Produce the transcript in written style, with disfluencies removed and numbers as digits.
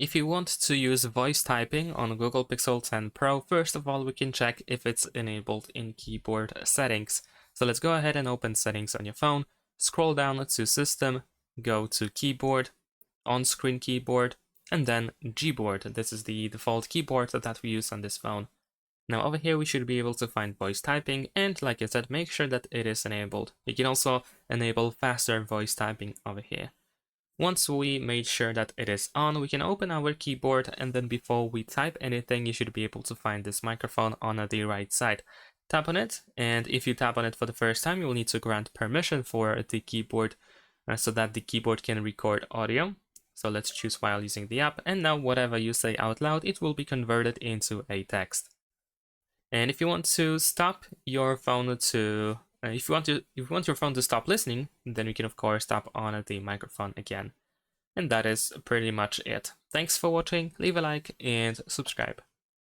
If you want to use voice typing on Google Pixel 10 Pro, first of all, we can check if it's enabled in keyboard settings. So let's go ahead and open settings on your phone, scroll down to System, go to Keyboard, on-screen keyboard, and then Gboard. This is the default keyboard that we use on this phone. Now over here we should be able to find voice typing, and like I said, make sure that it is enabled. You can also enable faster voice typing over here. Once we made sure that it is on, we can open our keyboard, and then before we type anything, you should be able to find this microphone on the right side. Tap on it, and if you tap on it for the first time, you will need to grant permission for the keyboard so that the keyboard can record audio. So let's choose while using the app, and now whatever you say out loud, it will be converted into a text. And if you want to stop your phone to if you want your phone to stop listening, then you can of course tap on the microphone again. And that is pretty much it. Thanks for watching, leave a like and subscribe.